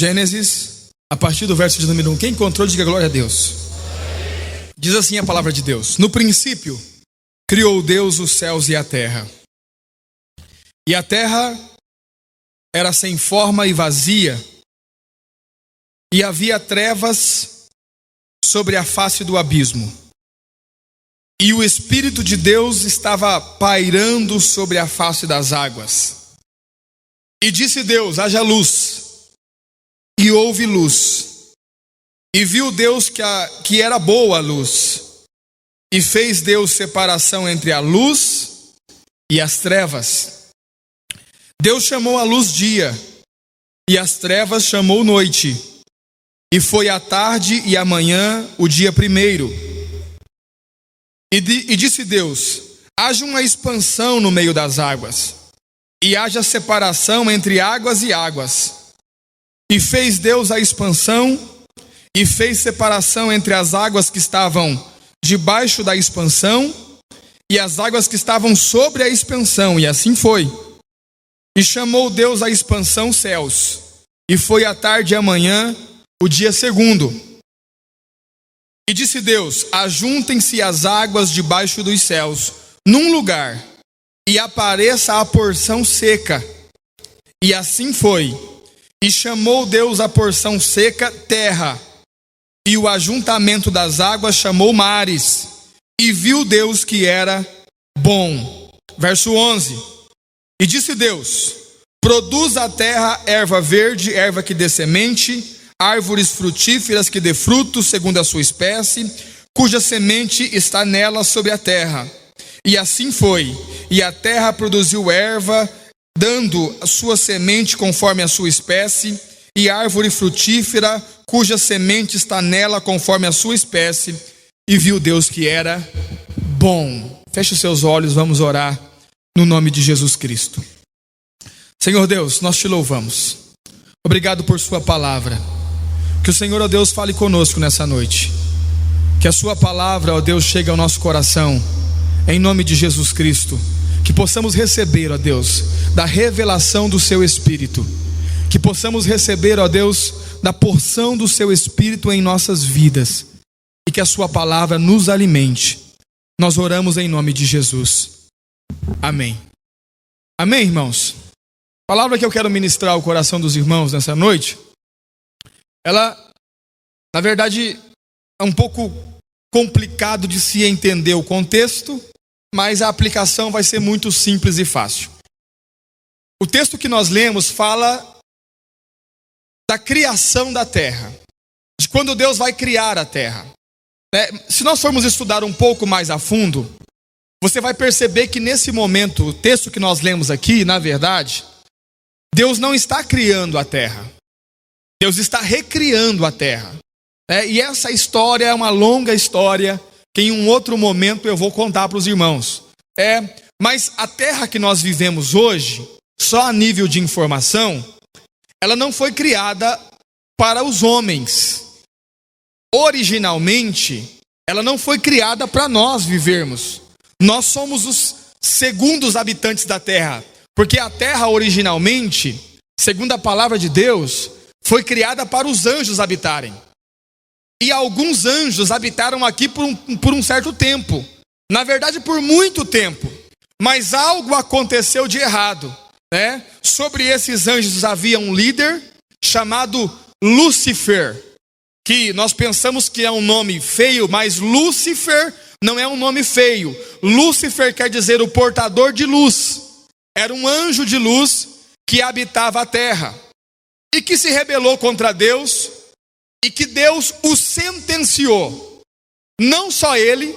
Gênesis, a partir do verso de número 1. Quem encontrou, diga glória a Deus. Diz assim a palavra de Deus: no princípio, criou Deus os céus e a terra. E a terra era sem forma e vazia, e havia trevas sobre a face do abismo. E o Espírito de Deus estava pairando sobre a face das águas. E disse Deus: haja luz. E houve luz. E viu Deus que era boa a luz. E fez Deus separação entre a luz e as trevas. Deus chamou a luz dia, e as trevas chamou noite. E foi a tarde e a manhã o dia primeiro. E disse Deus: haja uma expansão no meio das águas, e haja separação entre águas e águas. E fez Deus a expansão, e fez separação entre as águas que estavam debaixo da expansão, e as águas que estavam sobre a expansão, e assim foi. E chamou Deus a expansão céus, e foi a tarde e a manhã o dia segundo. E disse Deus: ajuntem-se as águas debaixo dos céus num lugar, e apareça a porção seca. E assim foi. E chamou Deus a porção seca terra, e o ajuntamento das águas chamou mares. E viu Deus que era bom. Verso 11. E disse Deus: produz a terra erva verde, erva que dê semente, árvores frutíferas que dê fruto segundo a sua espécie, cuja semente está nela sobre a terra. E assim foi. E a terra produziu erva, dando a sua semente conforme a sua espécie, e árvore frutífera, cuja semente está nela conforme a sua espécie. E viu Deus que era bom. Feche os seus olhos, vamos orar no nome de Jesus Cristo. Senhor Deus, nós te louvamos. Obrigado por sua palavra. Que o Senhor, ó Deus, fale conosco nessa noite. Que a sua palavra, ó Deus, chegue ao nosso coração, em nome de Jesus Cristo. Que possamos receber, ó Deus, da revelação do seu Espírito. Que possamos receber, ó Deus, da porção do seu Espírito em nossas vidas. E que a sua palavra nos alimente. Nós oramos em nome de Jesus. Amém. Amém, irmãos? A palavra que eu quero ministrar ao coração dos irmãos nessa noite, ela, na verdade, é um pouco complicado de se entender o contexto, mas a aplicação vai ser muito simples e fácil. O texto que nós lemos fala da criação da terra, de quando Deus vai criar a terra. Se nós formos estudar um pouco mais a fundo, você vai perceber que nesse momento, o texto que nós lemos aqui, na verdade, Deus não está criando a terra. Deus está recriando a terra. E essa história é uma longa história, que em um outro momento eu vou contar para os irmãos. Mas a terra que nós vivemos hoje, só a nível de informação, ela não foi criada para os homens. Originalmente, ela não foi criada para nós vivermos. Nós somos os segundos habitantes da terra, porque a terra originalmente, segundo a palavra de Deus, foi criada para os anjos habitarem. E alguns anjos habitaram aqui por um certo tempo. Na verdade, por muito tempo. Mas algo aconteceu de errado. Sobre esses anjos havia um líder chamado Lúcifer. Que nós pensamos que é um nome feio, mas Lúcifer não é um nome feio. Lúcifer quer dizer o portador de luz. Era um anjo de luz que habitava a terra. E que se rebelou contra Deus. E que Deus o sentenciou. Não só ele,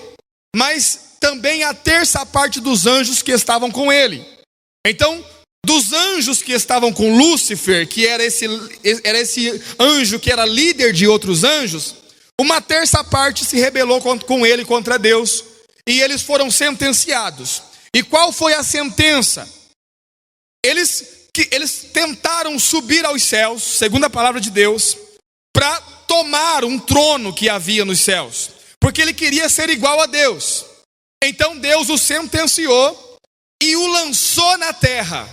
mas também a terça parte dos anjos que estavam com ele. Então, dos anjos que estavam com Lúcifer, que era esse anjo que era líder de outros anjos, uma terça parte se rebelou com ele contra Deus. E eles foram sentenciados. E qual foi a sentença? Eles tentaram subir aos céus, segundo a palavra de Deus, para tomar um trono que havia nos céus, porque ele queria ser igual a Deus. Então Deus o sentenciou e o lançou na terra.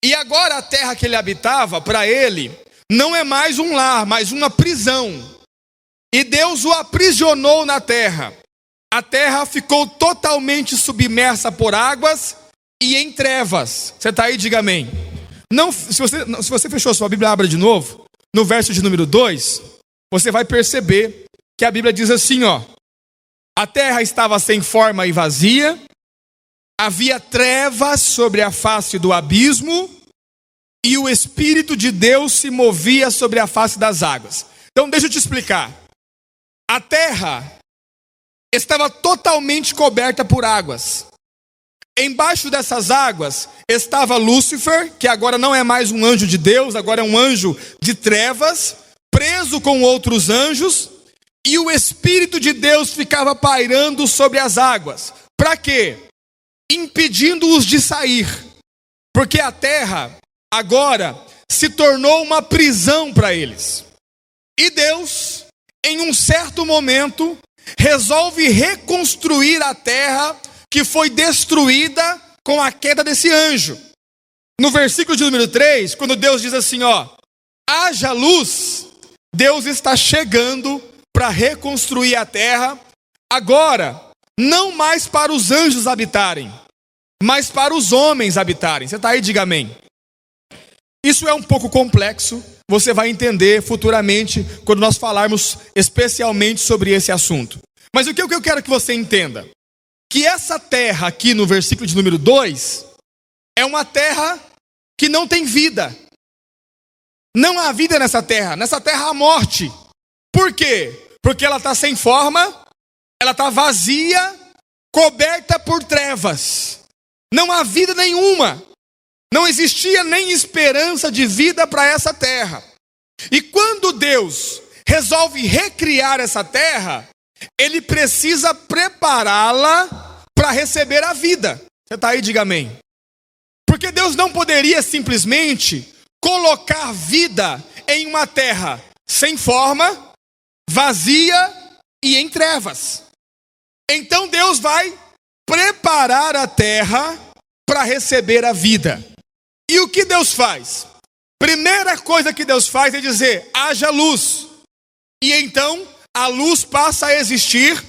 E agora a terra que ele habitava, para ele, não é mais um lar, mas uma prisão. E Deus o aprisionou na terra. A terra ficou totalmente submersa por águas e em trevas. Você está aí, diga amém. Não, se você fechou sua Bíblia, abra de novo. No verso de número 2, você vai perceber que a Bíblia diz assim, ó. A terra estava sem forma e vazia. Havia trevas sobre a face do abismo. E o Espírito de Deus se movia sobre a face das águas. Então deixa eu te explicar. A terra estava totalmente coberta por águas. Embaixo dessas águas estava Lúcifer, que agora não é mais um anjo de Deus, agora é um anjo de trevas, preso com outros anjos, e o Espírito de Deus ficava pairando sobre as águas. Para quê? Impedindo-os de sair. Porque a terra agora se tornou uma prisão para eles. E Deus, em um certo momento, resolve reconstruir a terra que foi destruída com a queda desse anjo. No versículo de número 3, quando Deus diz assim, ó, haja luz, Deus está chegando para reconstruir a terra, agora, não mais para os anjos habitarem, mas para os homens habitarem. Você está aí, diga amém. Isso é um pouco complexo, você vai entender futuramente quando nós falarmos especialmente sobre esse assunto. Mas o que eu quero que você entenda? Que essa terra aqui no versículo de número 2 é uma terra que não tem vida. Não há vida nessa terra há morte. Por quê? Porque ela está sem forma, ela está vazia, coberta por trevas. Não há vida nenhuma. Não existia nem esperança de vida para essa terra. E quando Deus resolve recriar essa terra, Ele precisa prepará-la para receber a vida. Você está aí, diga amém. Porque Deus não poderia simplesmente colocar vida em uma terra sem forma, vazia e em trevas. Então Deus vai preparar a terra para receber a vida. E o que Deus faz? Primeira coisa que Deus faz é dizer, haja luz. E então a luz passa a existir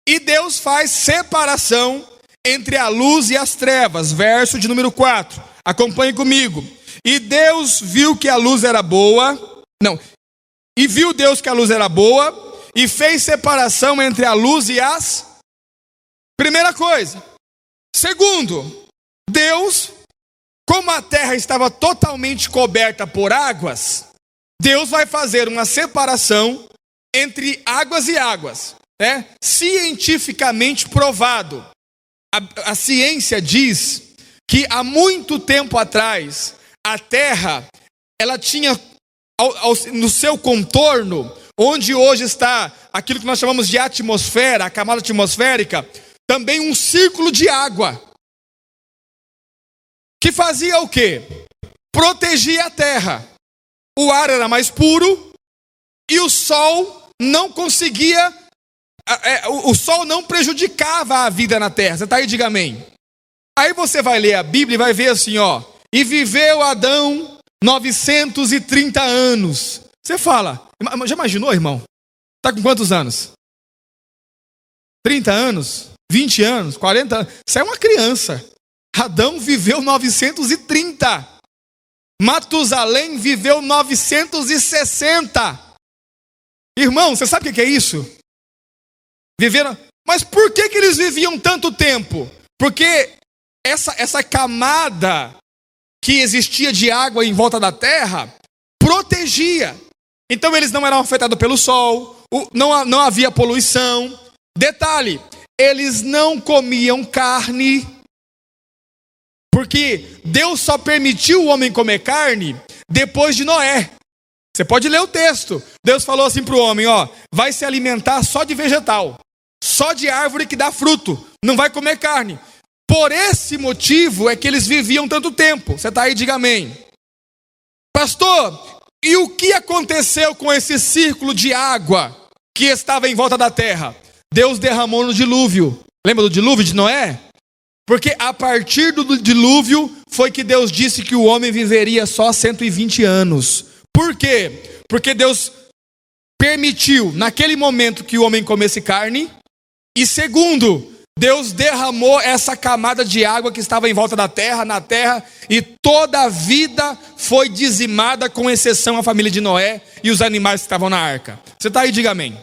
e Deus faz separação entre a luz e as trevas. Verso de número 4. Acompanhe comigo. E Deus viu que a luz era boa. E viu Deus que a luz era boa e fez separação entre a luz e as... Primeira coisa. Segundo, Deus, como a terra estava totalmente coberta por águas, Deus vai fazer uma separação entre águas e águas. Cientificamente provado. A ciência diz que há muito tempo atrás, a terra, ela tinha no seu contorno, onde hoje está aquilo que nós chamamos de atmosfera, a camada atmosférica, também um círculo de água. Que fazia o quê? Protegia a terra. O ar era mais puro e o sol não conseguia, o sol não prejudicava a vida na terra. Você está aí, diga amém. Aí você vai ler a Bíblia e vai ver assim, ó. E viveu Adão 930 anos. Você fala, já imaginou, irmão? Está com quantos anos? 30 anos? 20 anos? 40 anos? Você é uma criança. Adão viveu 930. Matusalém viveu 960. Irmão, você sabe o que é isso? Viveram. Mas por que eles viviam tanto tempo? Porque essa camada que existia de água em volta da terra protegia. Então eles não eram afetados pelo sol, não havia poluição. Detalhe, eles não comiam carne. Porque Deus só permitiu o homem comer carne depois de Noé. Você pode ler o texto. Deus falou assim para o homem, ó, vai se alimentar só de vegetal, só de árvore que dá fruto, não vai comer carne. Por esse motivo é que eles viviam tanto tempo. Você está aí, diga amém. Pastor, e o que aconteceu com esse círculo de água que estava em volta da terra? Deus derramou no dilúvio. Lembra do dilúvio de Noé? Porque a partir do dilúvio foi que Deus disse que o homem viveria só 120 anos. Por quê? Porque Deus permitiu, naquele momento, que o homem comesse carne. E segundo, Deus derramou essa camada de água que estava em volta da terra, na terra, e toda a vida foi dizimada, com exceção a família de Noé e os animais que estavam na arca. Você está aí, diga amém.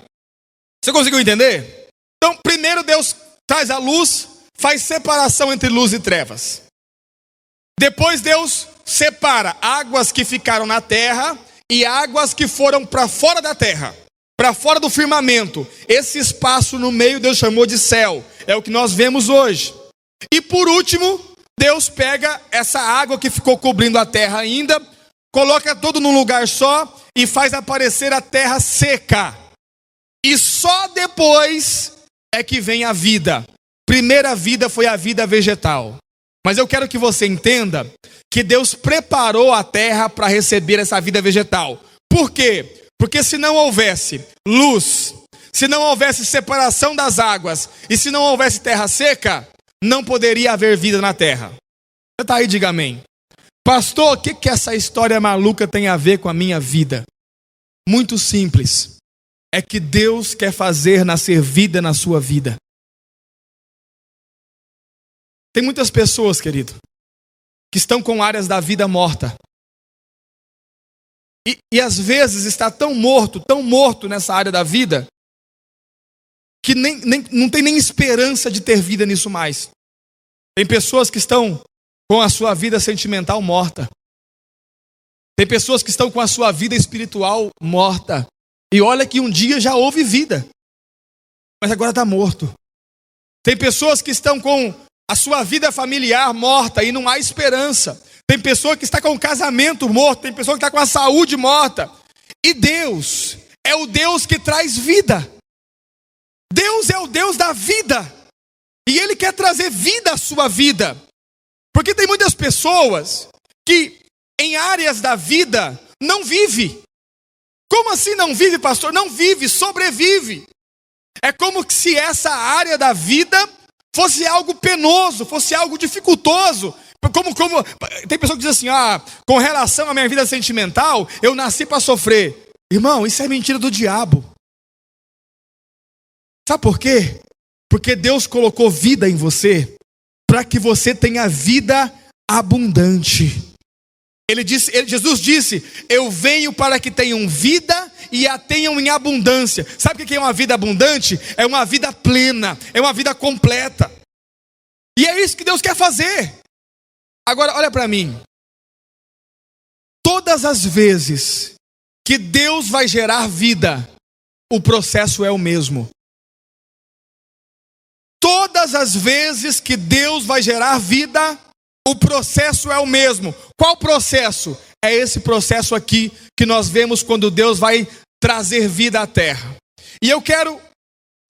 Você conseguiu entender? Então, primeiro Deus traz a luz, faz separação entre luz e trevas. Depois Deus separa águas que ficaram na terra e águas que foram para fora da terra, para fora do firmamento. Esse espaço no meio Deus chamou de céu. É o que nós vemos hoje. E por último, Deus pega essa água que ficou cobrindo a terra ainda, coloca tudo num lugar só e faz aparecer a terra seca. E só depois é que vem a vida. Primeira vida foi a vida vegetal. Mas eu quero que você entenda que Deus preparou a terra para receber essa vida vegetal. Por quê? Porque se não houvesse luz, se não houvesse separação das águas, e se não houvesse terra seca, não poderia haver vida na terra. Você está aí, diga amém. Pastor, o que essa história maluca tem a ver com a minha vida? Muito simples. É que Deus quer fazer nascer vida na sua vida. Tem muitas pessoas, querido, que estão com áreas da vida morta. E às vezes está tão morto nessa área da vida, que não tem nem esperança de ter vida nisso mais. Tem pessoas que estão com a sua vida sentimental morta. Tem pessoas que estão com a sua vida espiritual morta. E olha que um dia já houve vida, mas agora está morto. Tem pessoas que estão com a sua vida familiar morta e não há esperança. Tem pessoa que está com o casamento morto, tem pessoa que está com a saúde morta. E Deus é o Deus que traz vida. Deus é o Deus da vida. E Ele quer trazer vida à sua vida. Porque tem muitas pessoas que em áreas da vida não vivem. Como assim não vive, pastor? Não vive, sobrevive. É como se essa área da vida fosse algo penoso, fosse algo dificultoso. Como tem pessoa que diz assim, com relação à minha vida sentimental, eu nasci para sofrer. Irmão, isso é mentira do diabo. Sabe por quê? Porque Deus colocou vida em você, para que você tenha vida abundante. Jesus disse, eu venho para que tenham vida e a tenham em abundância. Sabe o que é uma vida abundante? É uma vida plena, é uma vida completa. E é isso que Deus quer fazer. Agora, olha para mim. Todas as vezes que Deus vai gerar vida, o processo é o mesmo. Todas as vezes que Deus vai gerar vida, o processo é o mesmo. Qual processo? É esse processo aqui que nós vemos quando Deus vai trazer vida à terra. E eu quero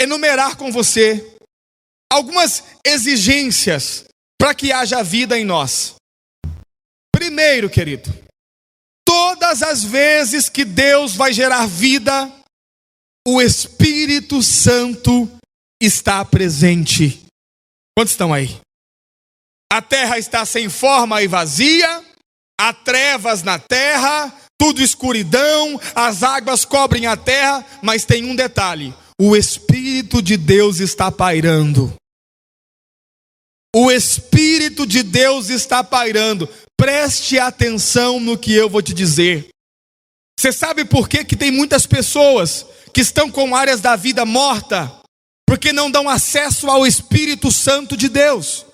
enumerar com você algumas exigências para que haja vida em nós. Primeiro, querido, todas as vezes que Deus vai gerar vida, o Espírito Santo está presente. Quantos estão aí? A terra está sem forma e vazia, há trevas na terra, tudo escuridão, as águas cobrem a terra, mas tem um detalhe: o Espírito de Deus está pairando. O Espírito de Deus está pairando. Preste atenção no que eu vou te dizer. Você sabe por que tem muitas pessoas que estão com áreas da vida morta? Porque não dão acesso ao Espírito Santo de Deus.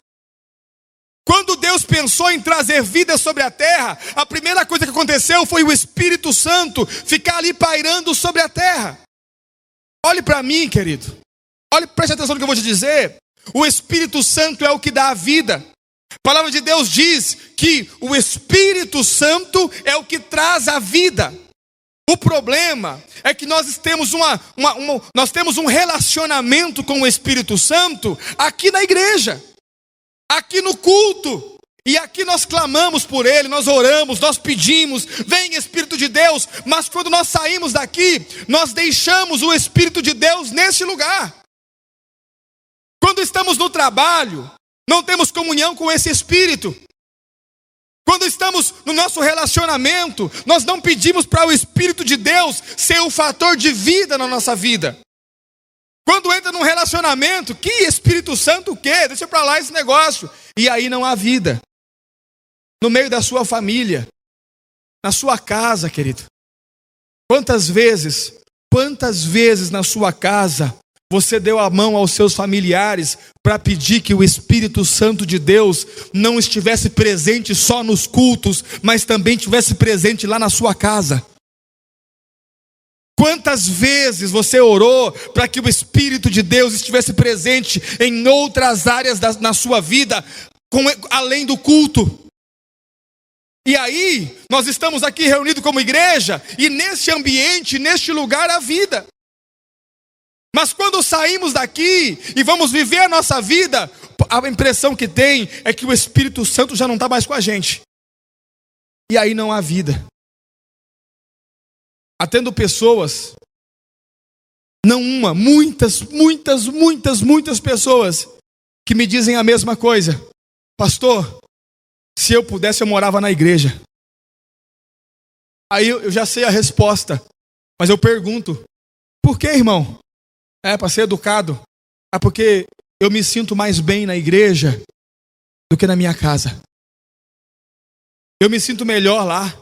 Quando Deus pensou em trazer vida sobre a terra, a primeira coisa que aconteceu foi o Espírito Santo ficar ali pairando sobre a terra. Olhe para mim, querido. Preste atenção no que eu vou te dizer. O Espírito Santo é o que dá a vida. A palavra de Deus diz que o Espírito Santo é o que traz a vida. O problema é que nós temos nós temos um relacionamento com o Espírito Santo aqui na igreja, aqui no culto. E aqui nós clamamos por Ele, nós oramos, nós pedimos, vem Espírito de Deus. Mas quando nós saímos daqui, nós deixamos o Espírito de Deus neste lugar. Quando estamos no trabalho, não temos comunhão com esse Espírito. Quando estamos no nosso relacionamento, nós não pedimos para o Espírito de Deus ser o fator de vida na nossa vida. Quando entra num relacionamento, que Espírito Santo o quê? Deixa para lá esse negócio. E aí não há vida. No meio da sua família, na sua casa, querido. Quantas vezes na sua casa você deu a mão aos seus familiares para pedir que o Espírito Santo de Deus não estivesse presente só nos cultos, mas também estivesse presente lá na sua casa? Quantas vezes você orou para que o Espírito de Deus estivesse presente em outras áreas na sua vida, além do culto? E aí, nós estamos aqui reunidos como igreja, e neste ambiente, neste lugar, há vida. Mas quando saímos daqui e vamos viver a nossa vida, a impressão que tem é que o Espírito Santo já não está mais com a gente. E aí não há vida. Atendo pessoas, não uma, muitas pessoas que me dizem a mesma coisa. Pastor, se eu pudesse eu morava na igreja. Aí eu já sei a resposta, mas eu pergunto, por que, irmão? É para ser educado. É porque eu me sinto mais bem na igreja do que na minha casa. Eu me sinto melhor lá.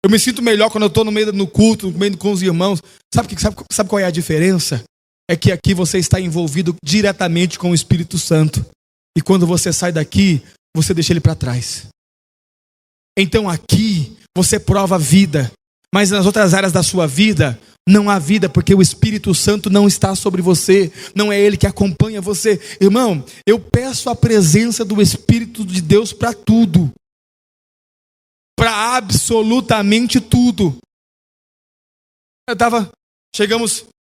Eu me sinto melhor quando eu estou no culto, no meio com os irmãos. Sabe qual é a diferença? É que aqui você está envolvido diretamente com o Espírito Santo. E quando você sai daqui, você deixa ele para trás. Então aqui você prova a vida. Mas nas outras áreas da sua vida, não há vida, porque o Espírito Santo não está sobre você. Não é Ele que acompanha você. Irmão, eu peço a presença do Espírito de Deus para tudo. Para absolutamente tudo.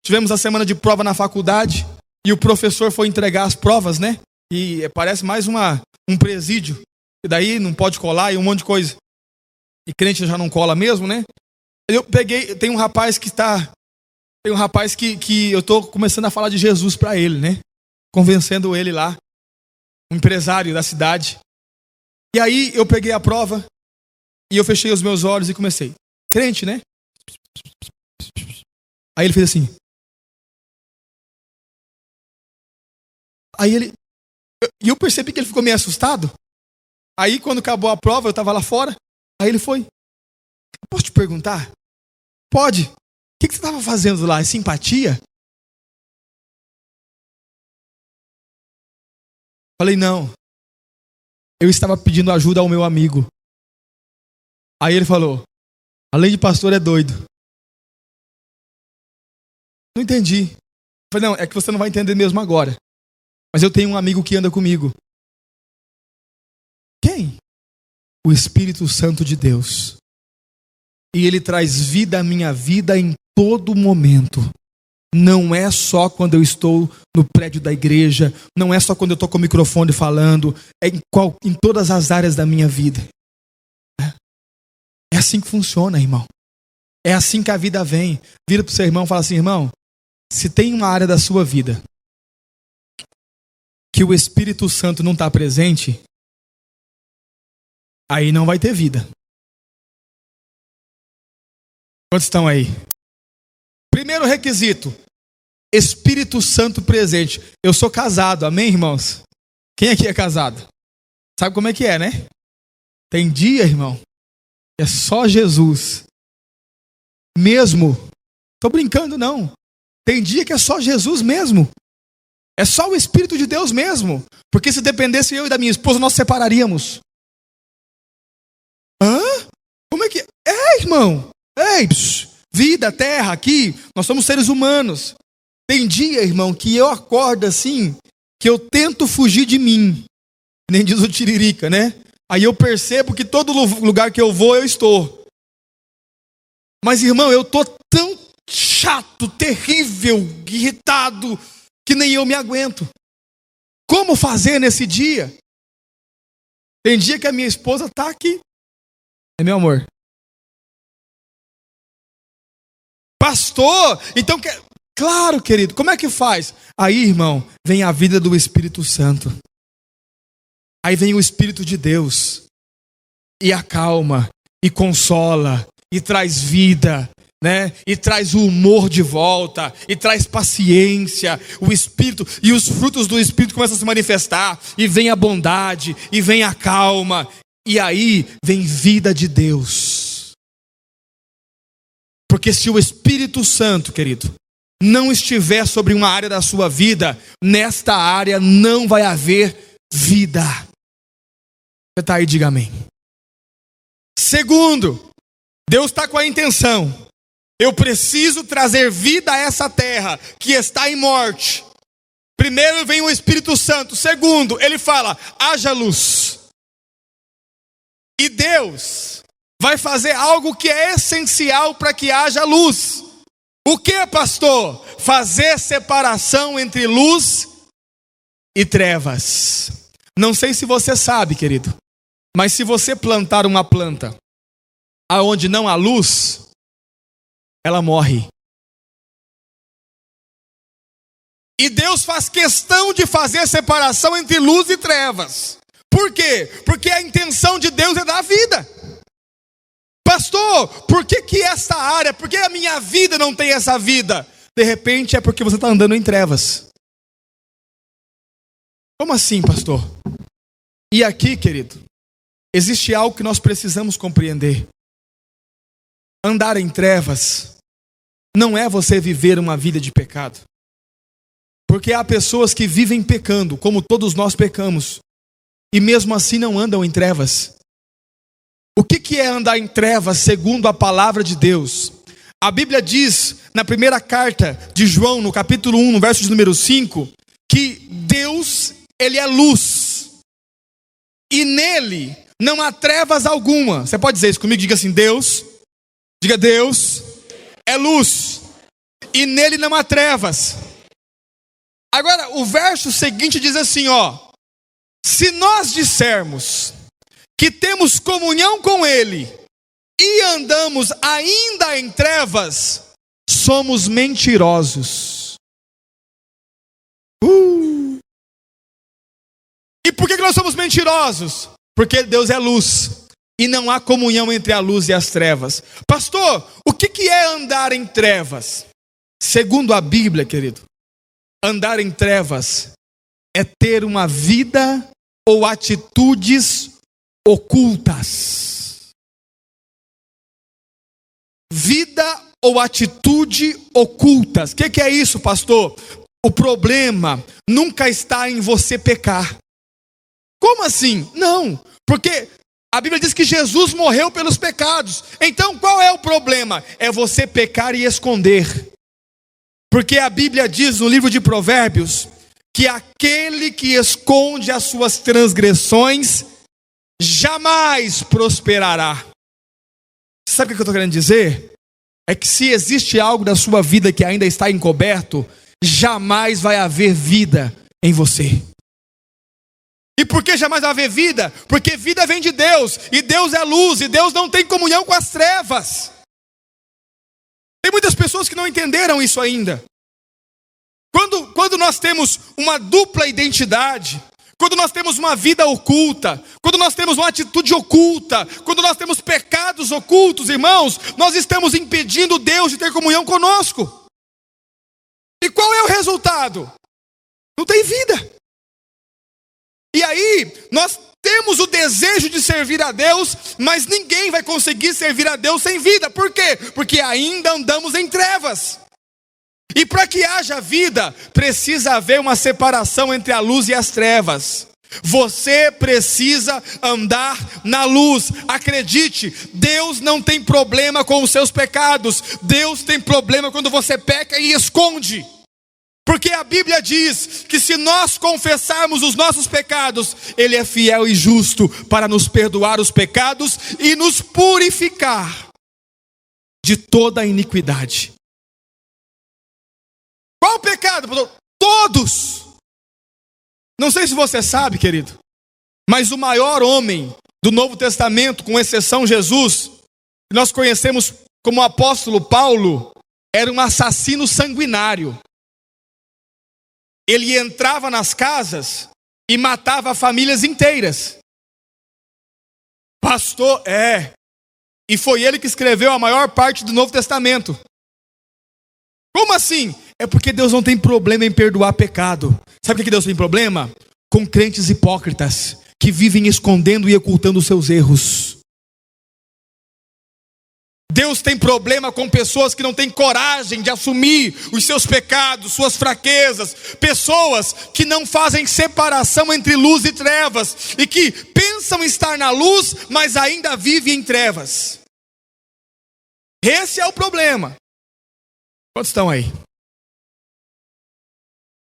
Tivemos a semana de prova na faculdade, e o professor foi entregar as provas, né? E parece mais um presídio. E daí não pode colar e um monte de coisa. E crente já não cola mesmo, né? Tem um rapaz que eu estou começando a falar de Jesus para ele, né? Convencendo ele lá, um empresário da cidade. E aí eu peguei a prova, e eu fechei os meus olhos e comecei. Crente, né? Aí ele fez assim. E eu percebi que ele ficou meio assustado. Aí quando acabou a prova, eu estava lá fora. Aí ele foi. Posso te perguntar? Pode. O que você estava fazendo lá? É simpatia? Falei, não. Eu estava pedindo ajuda ao meu amigo. Aí ele falou, além de pastor é doido. Não entendi. Falei, não, é que você não vai entender mesmo agora. Mas eu tenho um amigo que anda comigo. Quem? O Espírito Santo de Deus. E ele traz vida à minha vida em todo momento. Não é só quando eu estou no prédio da igreja. Não é só quando eu estou com o microfone falando. É em todas as áreas da minha vida. É assim que funciona, irmão. É assim que a vida vem. Vira para o seu irmão e fala assim, irmão, se tem uma área da sua vida que o Espírito Santo não está presente, aí não vai ter vida. Quantos estão aí? Primeiro requisito, Espírito Santo presente. Eu sou casado, amém, irmãos? Quem aqui é casado? Sabe como é que é, né? Tem dia, irmão, é só Jesus. Mesmo. Tô brincando, não. Tem dia que é só Jesus mesmo. É só o Espírito de Deus mesmo. Porque se dependesse eu e da minha esposa, nós separaríamos. Hã? Como é que... irmão. Ei, vida, terra, aqui, nós somos seres humanos. Tem dia, irmão, que eu acordo assim, que eu tento fugir de mim. Nem diz o Tiririca, né? Aí eu percebo que todo lugar que eu vou, eu estou. Mas, irmão, eu tô tão chato, terrível, irritado, que nem eu me aguento. Como fazer nesse dia? Tem dia que a minha esposa tá aqui. É, meu amor. Pastor, então... Claro, querido, como é que faz? Aí, irmão, vem a vida do Espírito Santo. Aí vem o Espírito de Deus. e acalma, e consola, e traz vida, né? E traz o humor de volta, e traz paciência, o Espírito, e os frutos do Espírito começam a se manifestar, e vem a bondade, e vem a calma, e aí vem vida de Deus. Porque se o Espírito Santo, querido, não estiver sobre uma área da sua vida, nesta área não vai haver vida. Você está aí, diga amém. Segundo, Deus está com a intenção: eu preciso trazer vida a essa terra que está em morte. Primeiro vem o Espírito Santo. Segundo, ele fala: haja luz. E Deus vai fazer algo que é essencial para que haja luz. O que, pastor? Fazer separação entre luz e trevas. Não sei se você sabe, querido, mas se você plantar uma planta aonde não há luz, ela morre. E Deus faz questão de fazer separação entre luz e trevas. Por quê? Porque a intenção de Deus é dar vida. Pastor, por que essa área, por que a minha vida não tem essa vida? De repente é porque você está andando em trevas. Como assim, pastor? E aqui, querido, existe algo que nós precisamos compreender. Andar em trevas não é você viver uma vida de pecado. Porque há pessoas que vivem pecando, como todos nós pecamos, e mesmo assim não andam em trevas. O que é andar em trevas segundo a palavra de Deus? A Bíblia diz, na primeira carta de João, no capítulo 1, no verso de número 5, que Deus, Ele é luz. E nele não há trevas alguma. Você pode dizer isso comigo? Diga assim: Deus, diga Deus é luz. E nele não há trevas. Agora, o verso seguinte diz assim, ó: se nós dissermos que temos comunhão com Ele e andamos ainda em trevas, somos mentirosos. E por que nós somos mentirosos? Porque Deus é luz e não há comunhão entre a luz e as trevas. Pastor, o que é andar em trevas? Segundo a Bíblia, querido, andar em trevas é ter uma vida ou atitudes ocultas. Vida ou atitude ocultas. O que é isso, pastor? O problema nunca está em você pecar. Como assim? Não, porque a Bíblia diz que Jesus morreu pelos pecados. Então qual é o problema? É você pecar e esconder. Porque a Bíblia diz no livro de Provérbios que aquele que esconde as suas transgressões jamais prosperará. Sabe o que eu estou querendo dizer? É que se existe algo da sua vida que ainda está encoberto, jamais vai haver vida em você. E por que jamais vai haver vida? Porque vida vem de Deus, e Deus é luz, e Deus não tem comunhão com as trevas. Tem muitas pessoas que não entenderam isso ainda. Quando nós temos uma dupla identidade, quando nós temos uma vida oculta, quando nós temos uma atitude oculta, quando nós temos pecados ocultos, irmãos, nós estamos impedindo Deus de ter comunhão conosco. E qual é o resultado? Não tem vida. E aí, nós temos o desejo de servir a Deus, mas ninguém vai conseguir servir a Deus sem vida. Por quê? Porque ainda andamos em trevas. E para que haja vida, precisa haver uma separação entre a luz e as trevas. Você precisa andar na luz. Acredite, Deus não tem problema com os seus pecados. Deus tem problema quando você peca e esconde. Porque a Bíblia diz que se nós confessarmos os nossos pecados, Ele é fiel e justo para nos perdoar os pecados e nos purificar de toda a iniquidade. Qual o pecado? Todos. Não sei se você sabe, querido, mas o maior homem do Novo Testamento, com exceção Jesus, que nós conhecemos como o apóstolo Paulo, era um assassino sanguinário. Ele entrava nas casas e matava famílias inteiras. Pastor, e foi ele que escreveu a maior parte do Novo Testamento. Como assim? É porque Deus não tem problema em perdoar pecado. Sabe o que Deus tem problema? Com crentes hipócritas, que vivem escondendo e ocultando os seus erros. Deus tem problema com pessoas que não têm coragem de assumir os seus pecados, suas fraquezas. Pessoas que não fazem separação entre luz e trevas. E que pensam estar na luz, mas ainda vivem em trevas. Esse é o problema. Quantos estão aí?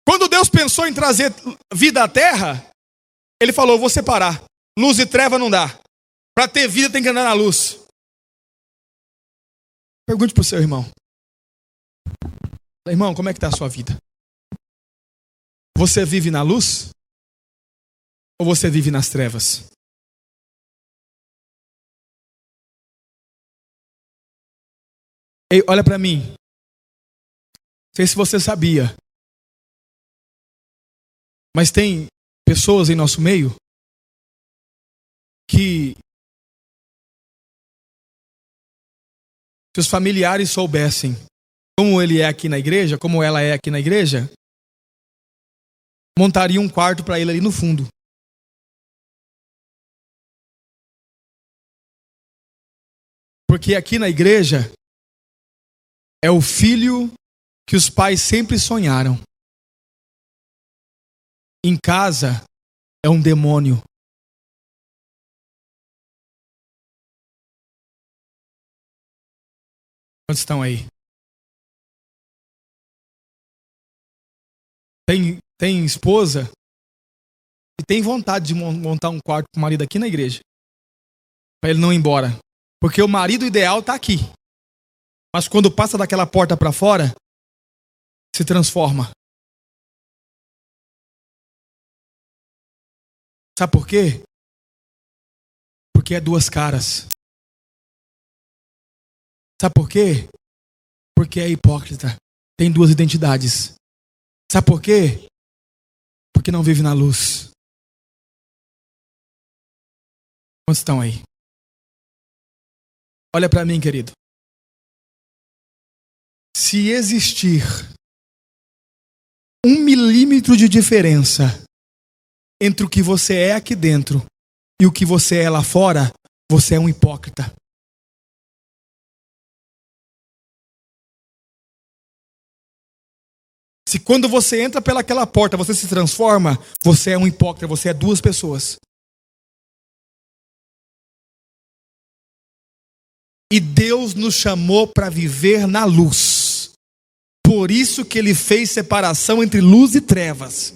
Quando Deus pensou em trazer vida à terra, Ele falou, vou separar. Luz e treva não dá. Para ter vida tem que andar na luz. Pergunte para o seu irmão. Irmão, como é que está a sua vida? Você vive na luz? Ou você vive nas trevas? Ei, olha para mim. Não sei se você sabia. Mas tem pessoas em nosso meio que, se os familiares soubessem como ele é aqui na igreja, como ela é aqui na igreja, montariam um quarto para ele ali no fundo. Porque aqui na igreja é o filho que os pais sempre sonharam. Em casa é um demônio. Quantos estão aí? Tem esposa e tem vontade de montar um quarto para o marido aqui na igreja, para ele não ir embora. Porque o marido ideal está aqui. Mas quando passa daquela porta para fora, se transforma. Sabe por quê? Porque é duas caras. Sabe por quê? Porque é hipócrita. Tem duas identidades. Sabe por quê? Porque não vive na luz. Quantos estão aí? Olha para mim, querido. Se existir 1 milímetro de diferença entre o que você é aqui dentro e o que você é lá fora, você é um hipócrita. Se quando você entra pelaquela porta, você se transforma, você é um hipócrita, você é duas pessoas. E Deus nos chamou para viver na luz. Por isso que Ele fez separação entre luz e trevas.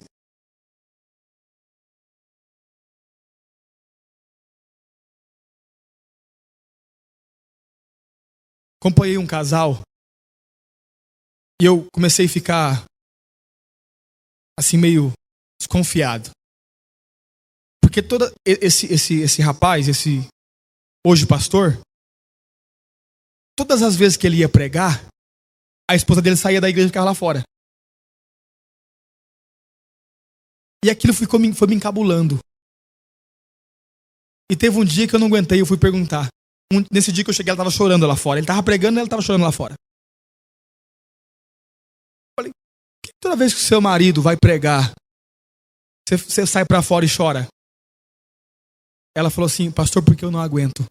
Acompanhei um casal e eu comecei a ficar assim meio desconfiado. Porque todo esse rapaz, hoje pastor, todas as vezes que ele ia pregar, a esposa dele saía da igreja e ficava lá fora. E aquilo foi me encabulando. E teve um dia que eu não aguentei, eu fui perguntar. Nesse dia que eu cheguei, ela estava chorando lá fora. Ele estava pregando e ela estava chorando lá fora. Eu falei, por que toda vez que o seu marido vai pregar, você sai para fora e chora? Ela falou assim, pastor, porque eu não aguento.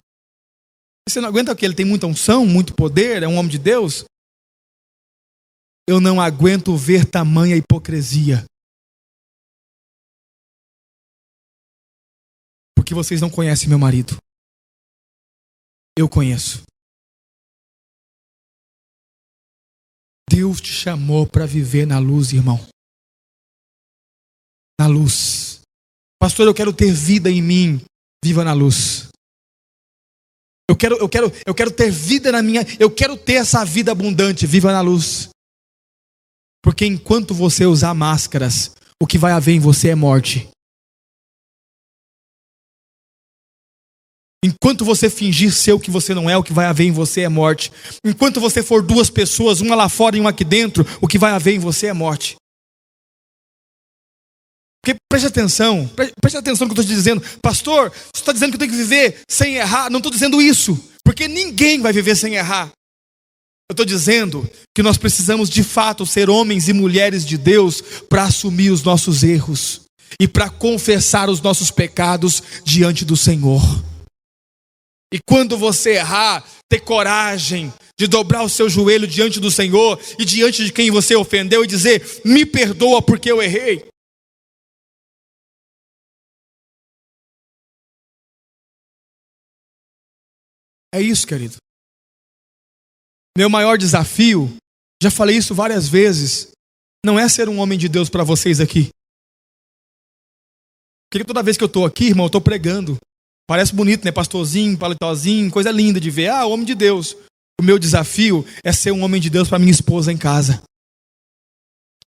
Você não aguenta o quê? Ele tem muita unção, muito poder, é um homem de Deus? Eu não aguento ver tamanha hipocrisia. Porque vocês não conhecem meu marido. Eu conheço. Deus te chamou para viver na luz, irmão. Na luz. Pastor, eu quero ter vida em mim. Viva na luz. Eu quero ter vida na minha. Eu quero ter essa vida abundante. Viva na luz. Porque enquanto você usar máscaras, o que vai haver em você é morte. Enquanto você fingir ser o que você não é, o que vai haver em você é morte. Enquanto você for duas pessoas, uma lá fora e uma aqui dentro, o que vai haver em você é morte. Porque preste atenção no que eu estou te dizendo. Pastor, você está dizendo que eu tenho que viver sem errar? Não estou dizendo isso, porque ninguém vai viver sem errar. Eu estou dizendo que nós precisamos de fato ser homens e mulheres de Deus para assumir os nossos erros e para confessar os nossos pecados diante do Senhor. E quando você errar, ter coragem de dobrar o seu joelho diante do Senhor e diante de quem você ofendeu e dizer: me perdoa porque eu errei. É isso, querido. Meu maior desafio, já falei isso várias vezes, não é ser um homem de Deus para vocês aqui. Porque toda vez que eu estou aqui, irmão, eu estou pregando. Parece bonito, né? Pastorzinho, paletózinho, coisa linda de ver. Homem de Deus. O meu desafio é ser um homem de Deus para minha esposa em casa,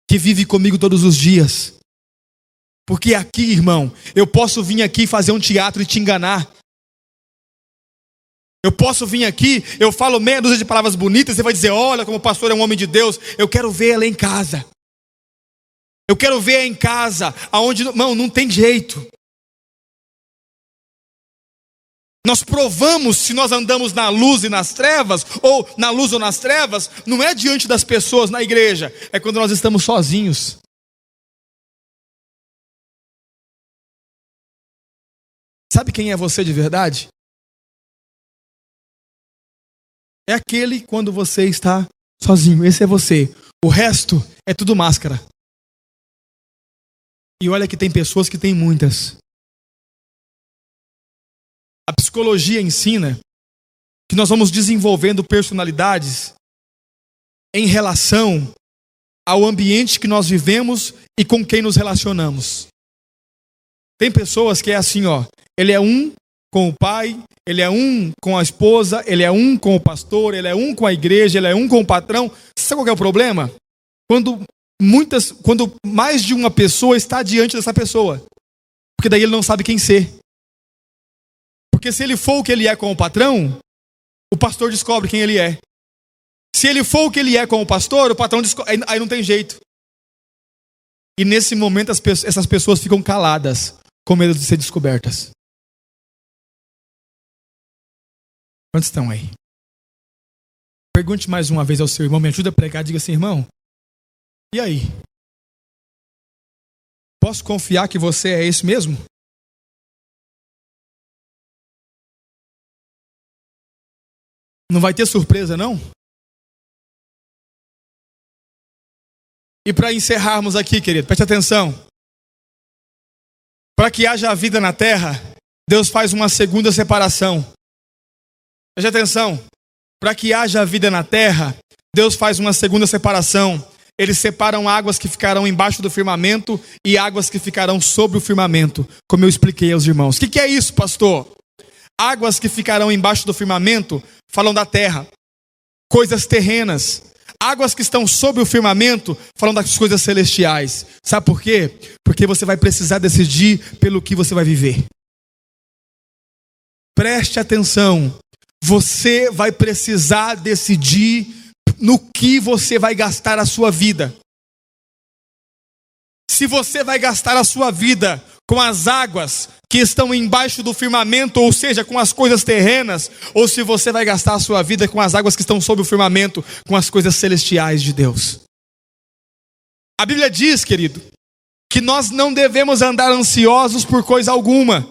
que vive comigo todos os dias. Porque aqui, irmão, eu posso vir aqui fazer um teatro e te enganar. Eu posso vir aqui, eu falo meia dúzia de palavras bonitas, você vai dizer: olha como o pastor é um homem de Deus. Eu quero ver ela em casa. Eu quero ver ela em casa, aonde não tem jeito. Nós provamos se nós andamos na luz e nas trevas, ou na luz ou nas trevas, não é diante das pessoas na igreja, é quando nós estamos sozinhos. Sabe quem é você de verdade? É aquele quando você está sozinho. Esse é você. O resto é tudo máscara. E olha que tem pessoas que têm muitas. A psicologia ensina que nós vamos desenvolvendo personalidades em relação ao ambiente que nós vivemos e com quem nos relacionamos. Tem pessoas que é assim, ele é um com o pai, ele é um com a esposa, ele é um com o pastor, ele é um com a igreja, ele é um com o patrão. Sabe qual é o problema? Quando mais de uma pessoa está diante dessa pessoa. Porque daí ele não sabe quem ser. Porque se ele for o que ele é com o patrão, o pastor descobre quem ele é. Se ele for o que ele é com o pastor, o patrão descobre, aí não tem jeito. E nesse momento essas pessoas ficam caladas, com medo de ser descobertas. Quantos estão aí? Pergunte mais uma vez ao seu irmão, me ajuda a pregar, diga assim: irmão, e aí? Posso confiar que você é esse mesmo? Não vai ter surpresa, não? E para encerrarmos aqui, querido, preste atenção. Para que haja vida na terra, Deus faz uma segunda separação. Preste atenção. Para que haja vida na terra, Deus faz uma segunda separação. Eles separam águas que ficarão embaixo do firmamento e águas que ficarão sobre o firmamento, como eu expliquei aos irmãos. O que é isso, pastor? Águas que ficarão embaixo do firmamento falam da terra, coisas terrenas. Águas que estão sobre o firmamento falam das coisas celestiais. Sabe por quê? Porque você vai precisar decidir pelo que você vai viver. Preste atenção. Você vai precisar decidir no que você vai gastar a sua vida. Se você vai gastar a sua vida com as águas que estão embaixo do firmamento, ou seja, com as coisas terrenas, ou se você vai gastar a sua vida com as águas que estão sob o firmamento, com as coisas celestiais de Deus. A Bíblia diz, querido, que nós não devemos andar ansiosos por coisa alguma,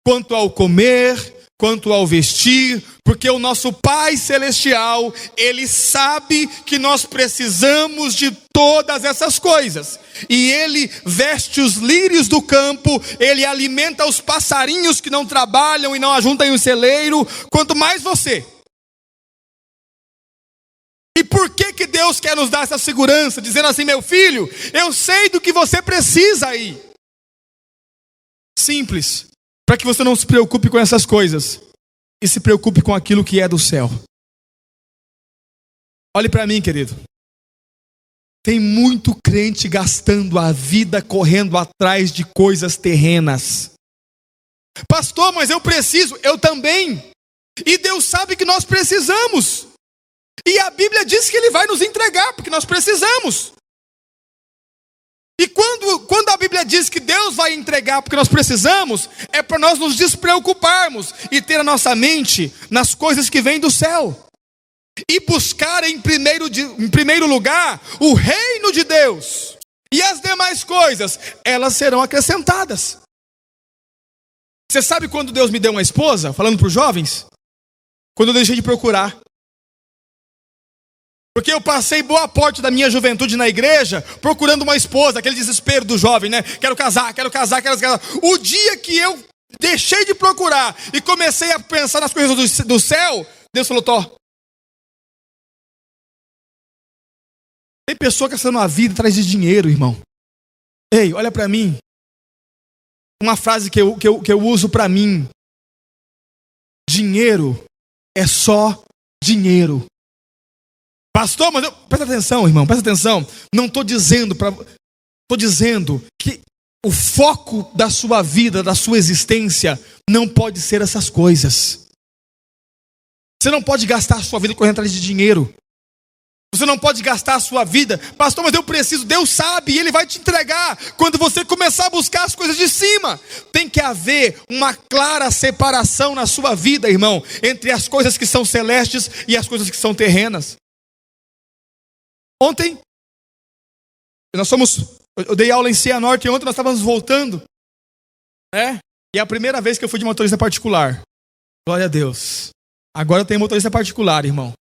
quanto ao comer, quanto ao vestir, porque o nosso Pai Celestial, Ele sabe que nós precisamos de todas essas coisas. E Ele veste os lírios do campo, Ele alimenta os passarinhos que não trabalham e não ajuntam em um celeiro, quanto mais você. E por que Deus quer nos dar essa segurança, dizendo assim: meu filho, eu sei do que você precisa aí. Simples. Para que você não se preocupe com essas coisas e se preocupe com aquilo que é do céu. Olhe para mim, querido. Tem muito crente gastando a vida correndo atrás de coisas terrenas. Pastor, mas eu preciso. Eu também. E Deus sabe que nós precisamos. E a Bíblia diz que Ele vai nos entregar, porque nós precisamos. E quando a Bíblia diz que Deus vai entregar porque nós precisamos, é para nós nos despreocuparmos e ter a nossa mente nas coisas que vêm do céu. E buscar em primeiro lugar o reino de Deus. E as demais coisas, elas serão acrescentadas. Você sabe quando Deus me deu uma esposa, falando para os jovens? Quando eu deixei de procurar. Porque eu passei boa parte da minha juventude na igreja procurando uma esposa, aquele desespero do jovem, né? Quero casar, quero casar, quero casar. O dia que eu deixei de procurar e comecei a pensar nas coisas do céu, Deus falou, Tó. Tem pessoa gastando a vida atrás de dinheiro, irmão. Ei, olha para mim. Uma frase que eu uso para mim. Dinheiro é só dinheiro. Pastor, mas presta atenção, irmão, presta atenção. Não estou dizendo estou dizendo que o foco da sua vida, da sua existência, não pode ser essas coisas. Você não pode gastar a sua vida correndo atrás de dinheiro. Você não pode gastar a sua vida. Pastor, mas eu preciso. Deus sabe, e Ele vai te entregar quando você começar a buscar as coisas de cima. Tem que haver uma clara separação na sua vida, irmão, entre as coisas que são celestes e as coisas que são terrenas. Ontem, eu dei aula em Cianorte e ontem nós estávamos voltando. E é a primeira vez que eu fui de motorista particular. Glória a Deus. Agora eu tenho motorista particular, irmão.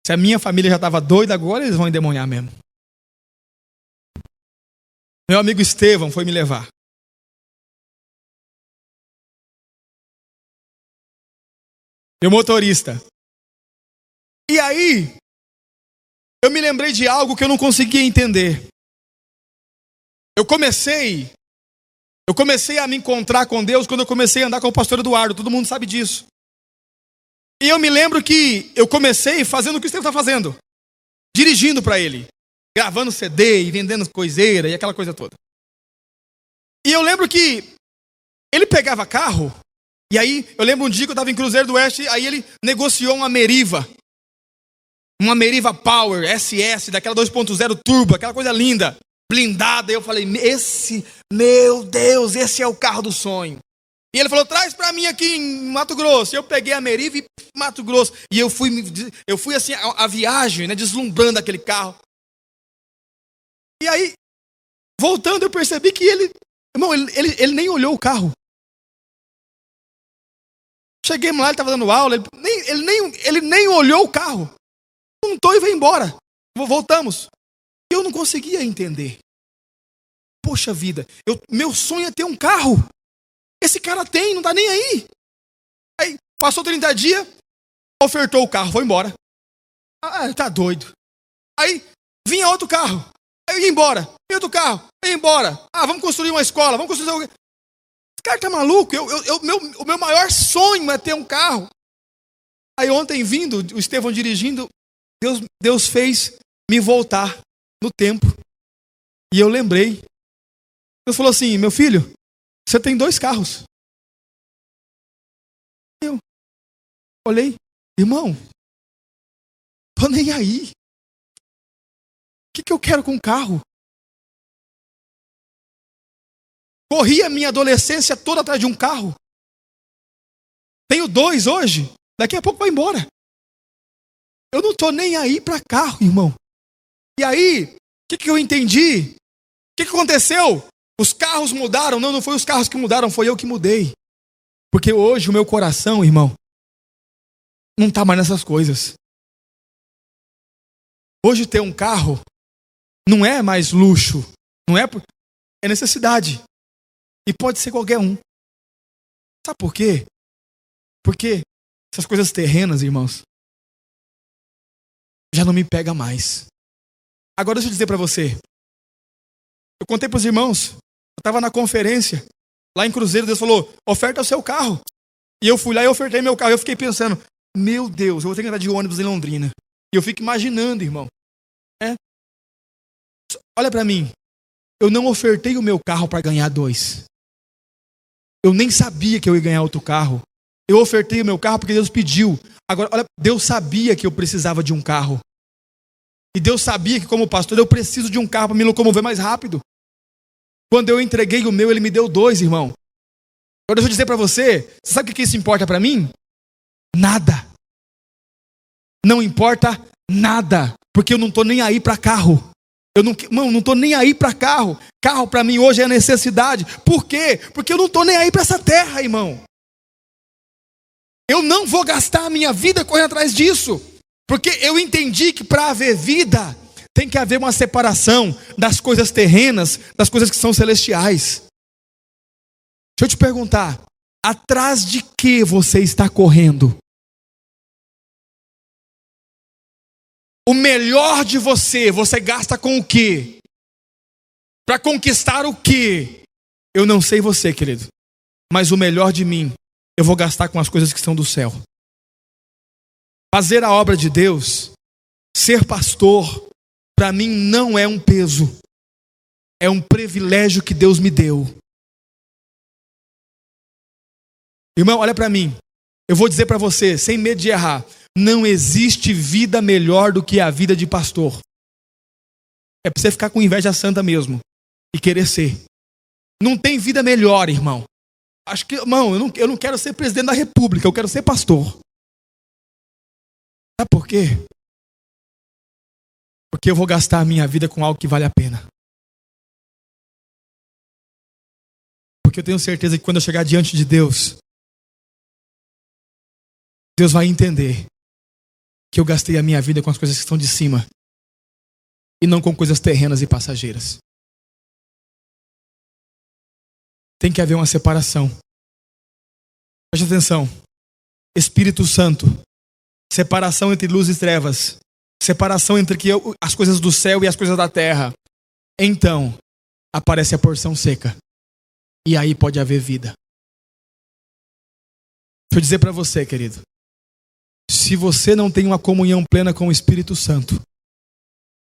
Se a minha família já estava doida, agora eles vão endemoniar mesmo. Meu amigo Estevão foi me levar. Meu motorista. E aí, eu me lembrei de algo que eu não conseguia entender. Eu comecei a me encontrar com Deus quando eu comecei a andar com o pastor Eduardo. Todo mundo sabe disso. E eu me lembro que eu comecei fazendo o que o Estevão está fazendo. Dirigindo para ele. Gravando CD e vendendo coiseira e aquela coisa toda. E eu lembro que ele pegava carro. E aí, eu lembro um dia que eu estava em Cruzeiro do Oeste. Aí ele negociou uma Meriva. Uma Meriva Power SS, daquela 2.0 turbo. Aquela coisa linda, blindada. E eu falei, meu Deus, esse é o carro do sonho. E ele falou, traz para mim aqui em Mato Grosso. Eu peguei a Meriva e Mato Grosso. E eu fui assim, a viagem, né, deslumbrando aquele carro. E aí, voltando, eu percebi que ele nem olhou o carro. Cheguei lá, ele estava dando aula, ele nem olhou o carro. Montou e veio embora. Voltamos. Eu não conseguia entender. Poxa vida, meu sonho é ter um carro. Esse cara tem, não tá nem aí. Aí, passou 30 dias, ofertou o carro, foi embora. Tá doido. Aí, vinha outro carro. Aí eu ia embora. Vinha outro carro, ia embora. Vamos construir uma escola, vamos construir alguém. Esse cara tá maluco. O meu maior sonho é ter um carro. Aí ontem vindo, o Estevão dirigindo, Deus fez me voltar no tempo. E eu lembrei. Deus falou assim, meu filho, você tem 2 carros. Eu olhei, irmão, tô nem aí. O que eu quero com um carro? Corri a minha adolescência toda atrás de um carro. Tenho 2 hoje, daqui a pouco vai embora. Eu não tô nem aí para carro, irmão. E aí, o que eu entendi? O que aconteceu? Os carros mudaram? Não foi os carros que mudaram, foi eu que mudei. Porque hoje o meu coração, irmão, não está mais nessas coisas. Hoje ter um carro não é mais luxo, é necessidade. E pode ser qualquer um. Sabe por quê? Porque essas coisas terrenas, irmãos, já não me pega mais. Agora deixa eu dizer para você. Eu contei para os irmãos. Eu estava na conferência, lá em Cruzeiro, Deus falou, oferta o seu carro. E eu fui lá e ofertei meu carro. Eu fiquei pensando, meu Deus, eu vou ter que andar de ônibus em Londrina. E eu fico imaginando, irmão. Olha para mim, eu não ofertei o meu carro para ganhar 2. Eu nem sabia que eu ia ganhar outro carro. Eu ofertei o meu carro porque Deus pediu. Agora, olha, Deus sabia que eu precisava de um carro. E Deus sabia que, como pastor, eu preciso de um carro para me locomover mais rápido. Quando eu entreguei o meu, Ele me deu 2, irmão. Agora deixa eu dizer para você, você sabe o que isso importa para mim? Nada. Não importa nada, porque eu não estou nem aí para carro. Eu não estou nem aí para carro. Carro para mim hoje é necessidade. Por quê? Porque eu não estou nem aí para essa terra, irmão. Eu não vou gastar a minha vida correndo atrás disso. Porque eu entendi que para haver vida, tem que haver uma separação das coisas terrenas, das coisas que são celestiais. Deixa eu te perguntar, atrás de que você está correndo? O melhor de você gasta com o quê? Para conquistar o quê? Eu não sei você, querido, mas o melhor de mim, eu vou gastar com as coisas que estão do céu. Fazer a obra de Deus, ser pastor, para mim não é um peso, é um privilégio que Deus me deu. Irmão, olha para mim, eu vou dizer para você, sem medo de errar, não existe vida melhor do que a vida de pastor. É para você ficar com inveja santa mesmo e querer ser. Não tem vida melhor, irmão. Acho que, irmão, eu não quero ser presidente da república, eu quero ser pastor. Sabe por quê? Porque eu vou gastar a minha vida com algo que vale a pena. Porque eu tenho certeza que quando eu chegar diante de Deus, Deus vai entender que eu gastei a minha vida com as coisas que estão de cima e não com coisas terrenas e passageiras. Tem que haver uma separação. Preste atenção. Espírito Santo. Separação entre luz e trevas. Separação entre as coisas do céu e as coisas da terra. Então, aparece a porção seca. E aí pode haver vida. Deixa eu dizer para você, querido. Se você não tem uma comunhão plena com o Espírito Santo,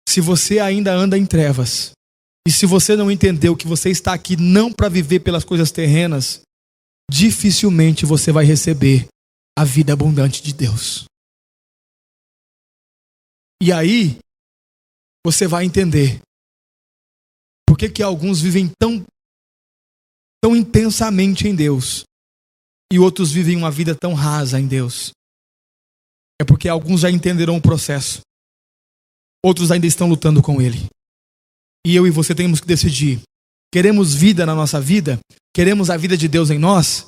se você ainda anda em trevas, e se você não entendeu que você está aqui não para viver pelas coisas terrenas, dificilmente você vai receber a vida abundante de Deus. E aí, você vai entender por que alguns vivem tão intensamente em Deus e outros vivem uma vida tão rasa em Deus. É porque alguns já entenderam o processo. Outros ainda estão lutando com ele. E eu e você temos que decidir. Queremos vida na nossa vida? Queremos a vida de Deus em nós?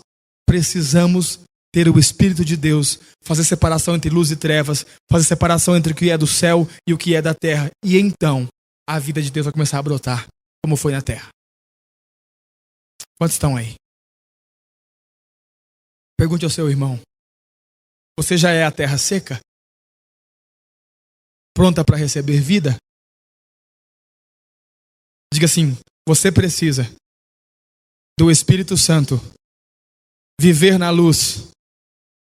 Precisamos ter o Espírito de Deus. Fazer separação entre luz e trevas. Fazer separação entre o que é do céu e o que é da terra. E então, a vida de Deus vai começar a brotar. Como foi na terra. Quantos estão aí? Pergunte ao seu irmão. Você já é a terra seca? Pronta para receber vida? Diga assim, você precisa do Espírito Santo, viver na luz,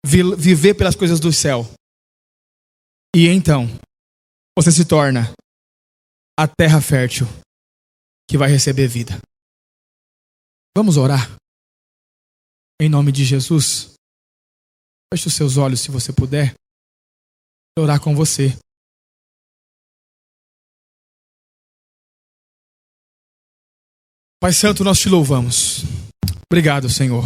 viver pelas coisas do céu. E então, você se torna a terra fértil que vai receber vida. Vamos orar? Em nome de Jesus. Feche os seus olhos se você puder. Vou orar com você. Pai Santo, nós te louvamos. Obrigado, Senhor.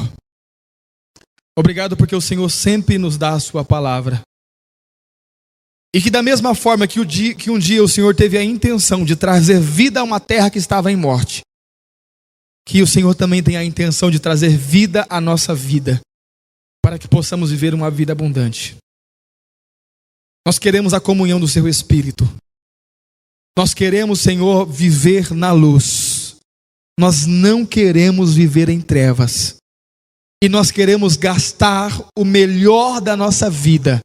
Obrigado porque o Senhor sempre nos dá a sua palavra. E que da mesma forma que um dia o Senhor teve a intenção de trazer vida a uma terra que estava em morte, que o Senhor também tem a intenção de trazer vida à nossa vida, para que possamos viver uma vida abundante. Nós queremos a comunhão do Seu Espírito. Nós queremos, Senhor, viver na luz. Nós não queremos viver em trevas. E nós queremos gastar o melhor da nossa vida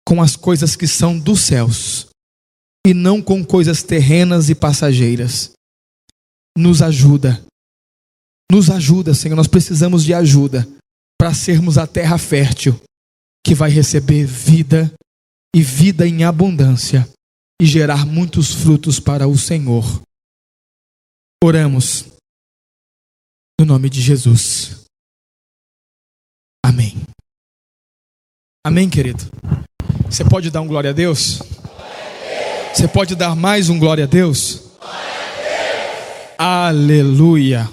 com as coisas que são dos céus e não com coisas terrenas e passageiras. Nos ajuda. Nos ajuda, Senhor. Nós precisamos de ajuda para sermos a terra fértil que vai receber vida e vida em abundância e gerar muitos frutos para o Senhor. Oramos no nome de Jesus. Amém. Amém, querido. Você pode dar um glória a Deus? Você pode dar mais um glória a Deus? Aleluia.